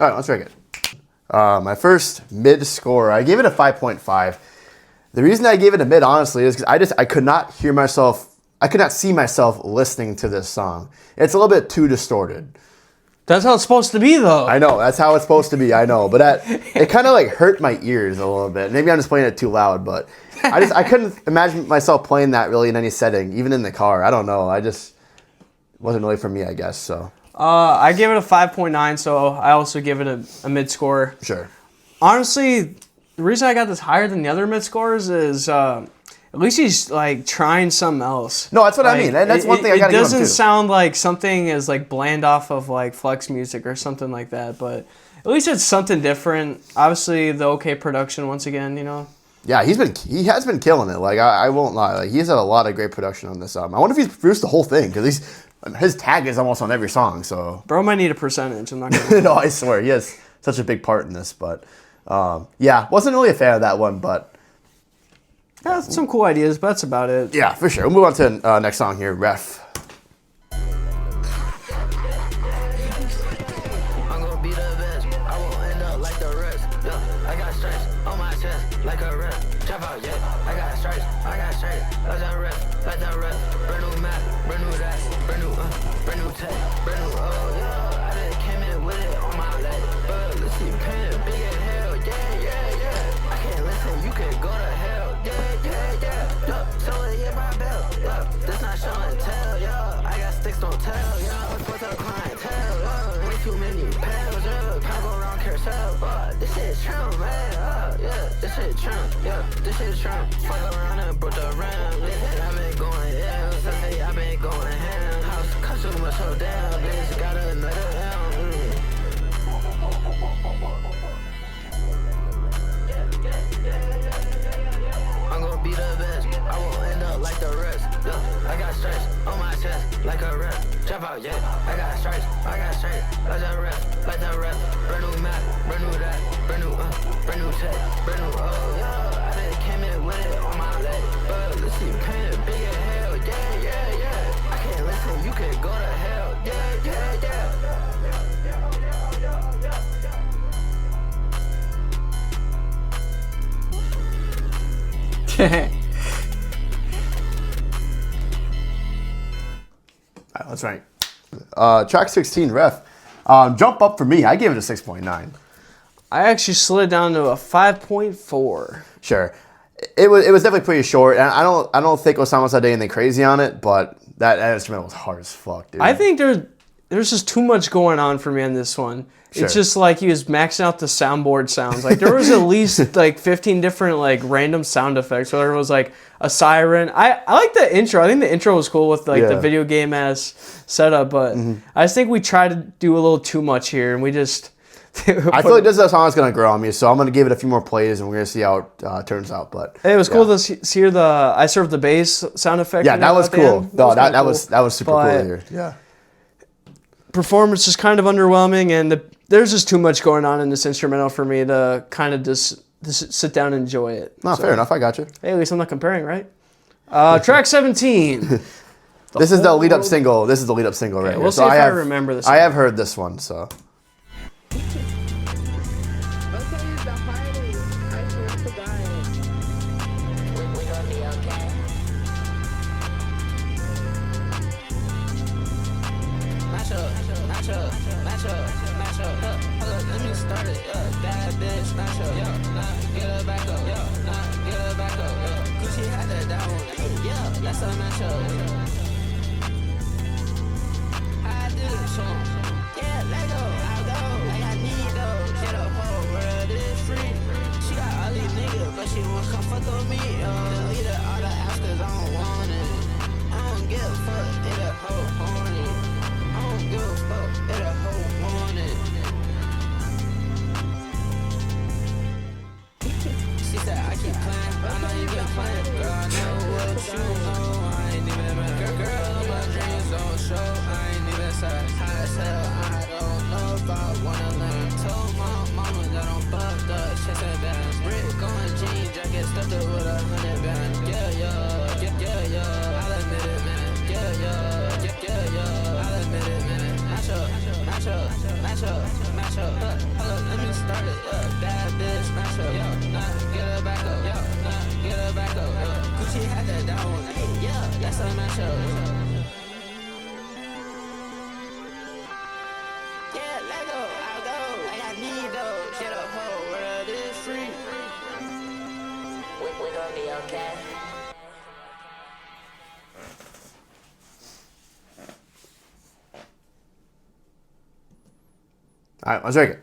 [SPEAKER 1] All right, let's rank it. My first mid score, I gave it a 5.5. The reason I gave it a mid, honestly, is because I could not hear myself. I could not see myself listening to this song. It's a little bit too distorted.
[SPEAKER 2] That's how it's supposed to be, though.
[SPEAKER 1] I know, that's how it's supposed to be, I know. But it kind of like hurt my ears a little bit. Maybe I'm just playing it too loud, but I couldn't imagine myself playing that really in any setting, even in the car. I don't know. It wasn't really for me, I guess, so.
[SPEAKER 2] I gave it a 5.9, so I also give it a mid score.
[SPEAKER 1] Sure.
[SPEAKER 2] Honestly, the reason I got this higher than the other mid scores is at least he's like trying something else.
[SPEAKER 1] No, that's what I mean. And that's one thing I gotta give him, too.
[SPEAKER 2] It doesn't sound like something is like bland off of like Flex music or something like that, but at least it's something different. Obviously, the okay production once again, you know. Yeah,
[SPEAKER 1] he has been killing it. Like I won't lie. Like he's had a lot of great production on this album. I wonder if he's produced the whole thing because his tag is almost on every song. So
[SPEAKER 2] bro might need a percentage. I'm not gonna.
[SPEAKER 1] No, I swear he has such a big part in this. But yeah, wasn't really a fan of that one. But
[SPEAKER 2] yeah, some cool ideas. But that's about it.
[SPEAKER 1] Yeah, for sure. We'll move on to next song here. Ref.
[SPEAKER 3] Like a rep, Jumpout, yeah. I got stripes, like a rep, brand new map, brand new that, brand new tech, brand new, oh yeah. I just came in with it on my leg, but let's see, pen big as hell, yeah. I can't listen, you can go to hell, yeah. So yeah, my belt, this not show and tell, yeah. I got sticks, don't tell, yeah. For the clientele, yeah. Way too many pounds, yeah. Pound go around carousel, this shit's true, man. Yeah, this shit Trump, yeah, this shit Trump. Fuck around and brought the ram. Listen, I've been going ham. Say I've been going ham. House consumer so down. Bitch got another L. I'm gonna be the best. I won't end up like the rest. Yeah, I got stripes on my chest like a rep. Jumpout, yeah. I got stripes like a rep, like the rep. Brand new map, brand new that, brand new tech, brand new, oh yeah. I just came in with it on my leg, but let's see, pen big as hell, yeah. I can't listen, you can go to hell, yeah.
[SPEAKER 1] All right, let's rank. Track 16, Ref. Jump up for me. I gave it a 6.9.
[SPEAKER 2] I actually slid down to a 5.4.
[SPEAKER 1] Sure. It was definitely pretty short, and I don't think Osamason did anything crazy on it, but that instrument was hard as fuck, dude.
[SPEAKER 2] I think there's just too much going on for me on this one.
[SPEAKER 1] Sure.
[SPEAKER 2] It's just like he was maxing out the soundboard sounds. Like there was at least like 15 different like random sound effects. Whether it was like a siren. I like the intro. I think the intro was cool with like the video game ass setup, but I just think we tried to do a little too much here, and we just.
[SPEAKER 1] I feel like this song's gonna grow on me, so I'm gonna give it a few more plays, and we're gonna see how it turns out. But
[SPEAKER 2] hey, it was cool to hear the "I Serve the Bass" sound effect.
[SPEAKER 1] Yeah, that was cool. No, that was super cool to hear. Yeah.
[SPEAKER 2] Performance is kind of underwhelming, and there's just too much going on in this instrumental for me to kind of just sit down and enjoy it.
[SPEAKER 1] No, fair enough. I got you.
[SPEAKER 2] Hey, at least I'm not comparing, right? Track 17.
[SPEAKER 1] This is the lead-up single. This is the lead-up single right here.
[SPEAKER 2] We'll see if I remember this.
[SPEAKER 1] I have heard this one, so.
[SPEAKER 3] Let me start it, bad bitch, smash up, get her back up, get her back up, Gucci had that down, yeah, that's a matchup, I do the song, yeah, let go, I'll go, like I need those, yeah, the whole world is free, she got all these niggas, but she won't come fuck with me, delete all the apps cause I don't want it, I don't give a fuck, it a whole horny, I don't give a fuck, it a whole morning. She said I keep playing, I know you been playing. Girl, I know what you know, I ain't even mad. Girl, my dreams don't show, I ain't even sad. High as hell, I don't know if I wanna learn. Told my mama that I'm fucked up, chest and bands. Brick on jean jacket, stuffed it with 100 bands. Yeah, I'll admit it, man. Yeah, I'll admit it, man. Match up. started, bad bitch, smash up, get her back up, get her back up, Gucci had that down, hey, that's a matchup, yeah, let go, I'll go, I got need those, get a hoe, world is free, we gon' be okay.
[SPEAKER 1] All right, let's rank it.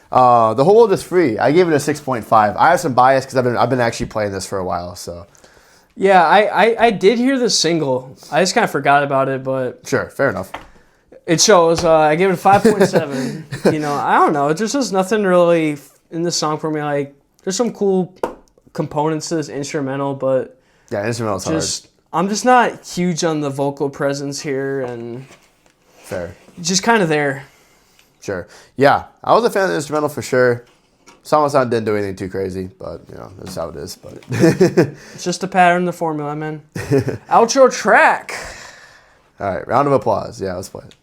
[SPEAKER 1] The Whole World is Free. I gave it a 6.5. I have some bias because I've been actually playing this for a while. So
[SPEAKER 2] Yeah, I did hear the single. I just kind of forgot about it, but
[SPEAKER 1] sure, fair enough.
[SPEAKER 2] it shows. I gave it a 5.7. You know, I don't know. There's just nothing really in this song for me. Like, there's some cool components to this instrumental, but
[SPEAKER 1] Yeah, instrumental's hard.
[SPEAKER 2] I'm just not huge on the vocal presence here, and
[SPEAKER 1] Fair.
[SPEAKER 2] just kind of there.
[SPEAKER 1] Sure. Yeah, I was a fan of the instrumental for sure. Osamason didn't do anything too crazy, but you know, that's how it is. But
[SPEAKER 2] It's just a pattern, the formula, man. Outro track.
[SPEAKER 1] all right, round of applause. Yeah, let's play it.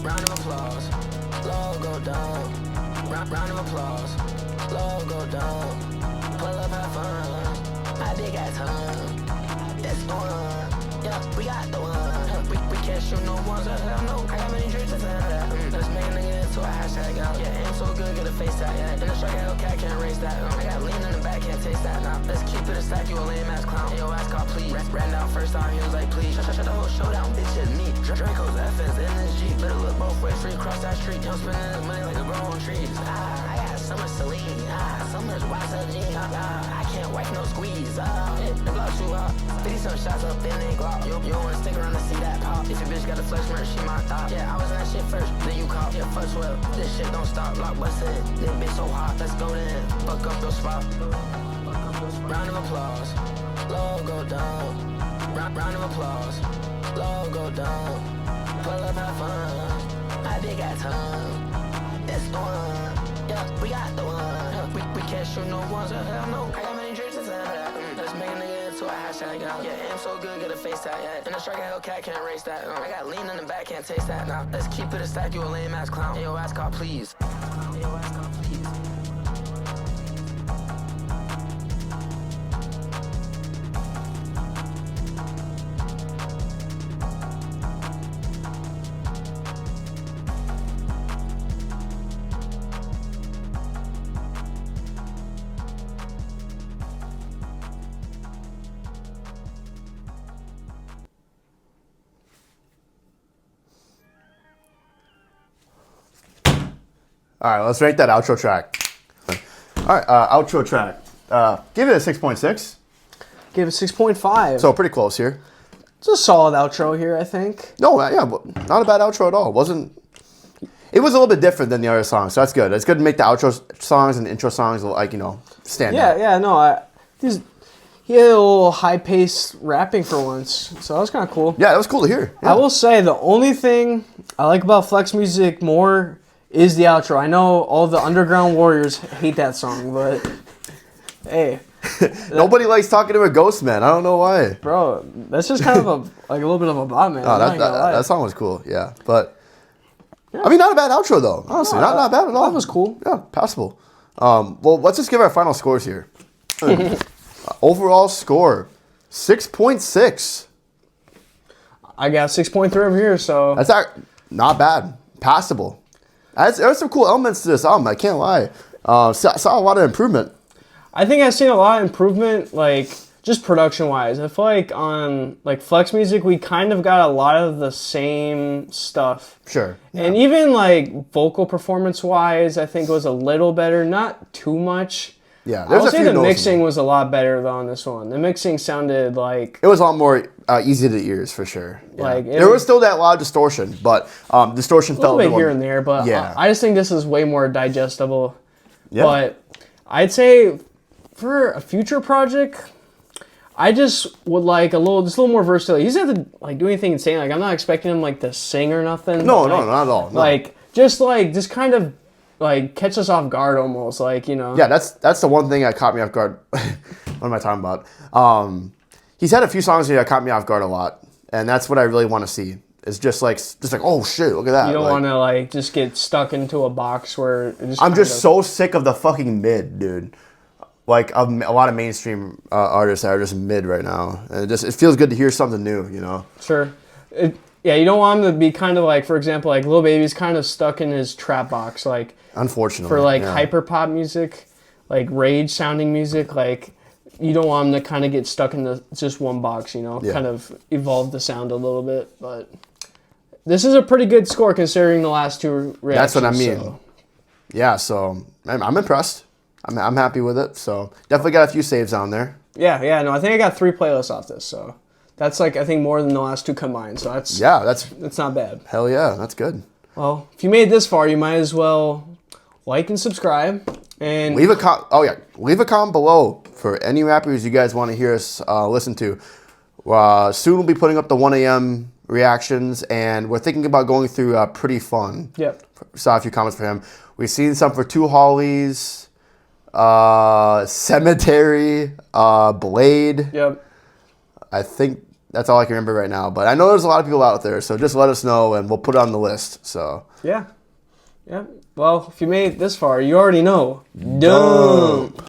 [SPEAKER 3] Round of applause, logo down. Round of applause, logo down. Pull up, have fun. I big got time. That's the one. Yeah, we got the one. We can't shoot no ones. Hell no. I got many drinks inside of that. Let's make a nigga into a hashtag out. Yeah, aim so good, get a face tag. Yeah, in the strike, Hellcat can't race that. I got lean in the back, can't taste that. Nah, let's keep it a stack. You a lame ass clown. Yo, ass call, please. Ran down first time, he was like, please. Shut the whole showdown, bitch, it's me. Draco's FS in this Jeep. Better look both ways, free across that street. Don't spend his money like a growing trees. I got so much Celine. So much Wasaji. I can't wipe no squeeze. The block too hot. 50 some shots up in they Glock. You don't wanna stick around to see that pop. If your bitch got a flex merch, she my thought. Yeah, I was in that shit first, then you cop. Yeah, fuck 12. This shit don't stop. Block busted. This bitch so hot. Let's go then. Fuck up your spot. Round of applause. Logo down. Round of applause. Logo down. Pull up, have fun. I big got time. That's the one. Yeah, we got the one. We can't shoot no ones. Hell no. I got many drinks inside of that. Let's make a nigga into a hashtag out. Yeah, aim so good, get a face tag. Yeah, in the strike, Hellcat can't race that. I got lean in the back, can't taste that. Now let's keep it a stack. You a lame ass clown. Yo, ass call, please. Yo, ass call, please.
[SPEAKER 1] All right, let's rank that outro track. All right, outro track. Give it a 6.6.
[SPEAKER 2] Give it 6.5.
[SPEAKER 1] So pretty close here.
[SPEAKER 2] It's a solid outro here, I think.
[SPEAKER 1] No, yeah, but not a bad outro at all. It was a little bit different than the other songs, so that's good. It's good to make the outro songs and the intro songs like, you know, stand out.
[SPEAKER 2] Yeah, no, he had a little high-paced rapping for once, so that was kind of cool.
[SPEAKER 1] Yeah, that was cool to hear. Yeah.
[SPEAKER 2] I will say the only thing I like about Flex Music more is the outro. I know all the underground warriors hate that song, but hey.
[SPEAKER 1] Nobody likes talking to a ghost man. I don't know why.
[SPEAKER 2] Bro, that's just kind of a little bit of a bot, man.
[SPEAKER 1] Oh, that song was cool, yeah. But, yeah. I mean, not a bad outro, though. Honestly, not bad at all.
[SPEAKER 2] That was cool.
[SPEAKER 1] Yeah, passable. Well, let's just give our final scores here. Overall score, 6.6.
[SPEAKER 2] I got 6.3 over here, so...
[SPEAKER 1] That's not bad. Passable. There's some cool elements to this album, I can't lie. Saw a lot of improvement.
[SPEAKER 2] I think I've seen a lot of improvement, like, just production-wise. I feel like on, like, Flex Music, we kind of got a lot of the same stuff.
[SPEAKER 1] Sure. Yeah.
[SPEAKER 2] And even, like, vocal performance-wise, I think it was a little better. Not too much.
[SPEAKER 1] Yeah,
[SPEAKER 2] I would say the mixing was a lot better, though, on this one. The mixing sounded like...
[SPEAKER 1] It was a lot more easy to the ears, for sure. Yeah.
[SPEAKER 2] Like
[SPEAKER 1] there was still that loud distortion, but distortion felt
[SPEAKER 2] a little bit here and there, but
[SPEAKER 1] yeah.
[SPEAKER 2] I just think this is way more digestible.
[SPEAKER 1] Yeah.
[SPEAKER 2] But I'd say for a future project, I just would like just a little more versatility. He doesn't have to like do anything insane. Like I'm not expecting him like to sing or nothing.
[SPEAKER 1] No,
[SPEAKER 2] like,
[SPEAKER 1] not at all. No.
[SPEAKER 2] Like just kind of like catch us off guard almost, like, you know.
[SPEAKER 1] Yeah, that's the one thing that caught me off guard. What am I talking about? He's had a few songs here that caught me off guard a lot, and that's what I really want to see. It's just like oh shit, look at that.
[SPEAKER 2] You don't
[SPEAKER 1] like,
[SPEAKER 2] want to like just get stuck into a box where it just
[SPEAKER 1] I'm just so sick of the fucking mid, dude. Like a lot of mainstream artists that are just mid right now, and it feels good to hear something new, you know.
[SPEAKER 2] Sure. Yeah, you don't want him to be kind of like, for example, like Lil Baby's kind of stuck in his trap box, like
[SPEAKER 1] Unfortunately,
[SPEAKER 2] for like
[SPEAKER 1] yeah.
[SPEAKER 2] hyper pop music, like rage sounding music, like you don't want him to kind of get stuck in just one box, you know,
[SPEAKER 1] Yeah.
[SPEAKER 2] kind of evolve the sound a little bit. But this is a pretty good score considering the last two reactions.
[SPEAKER 1] That's what I mean.
[SPEAKER 2] So.
[SPEAKER 1] Yeah, so I'm impressed. I'm happy with it. So definitely got a few saves on there.
[SPEAKER 2] Yeah, no, I think I got 3 playlists off this, so that's like I think more than the last 2 combined. So that's not bad.
[SPEAKER 1] Hell yeah, that's good.
[SPEAKER 2] Well, if you made it this far, you might as well like and subscribe and
[SPEAKER 1] Leave a comment below for any rappers you guys want to hear us listen to. Soon we'll be putting up the 1 a.m. reactions, and we're thinking about going through Pretty Fun.
[SPEAKER 2] Yep.
[SPEAKER 1] Saw a few comments for him. We've seen some for Two Hollies, Cemetery, Blade.
[SPEAKER 2] Yep.
[SPEAKER 1] I think that's all I can remember right now. But I know there's a lot of people out there, so just let us know, and we'll put it on the list. So
[SPEAKER 2] Yeah. Well, if you made it this far, you already know. Dump.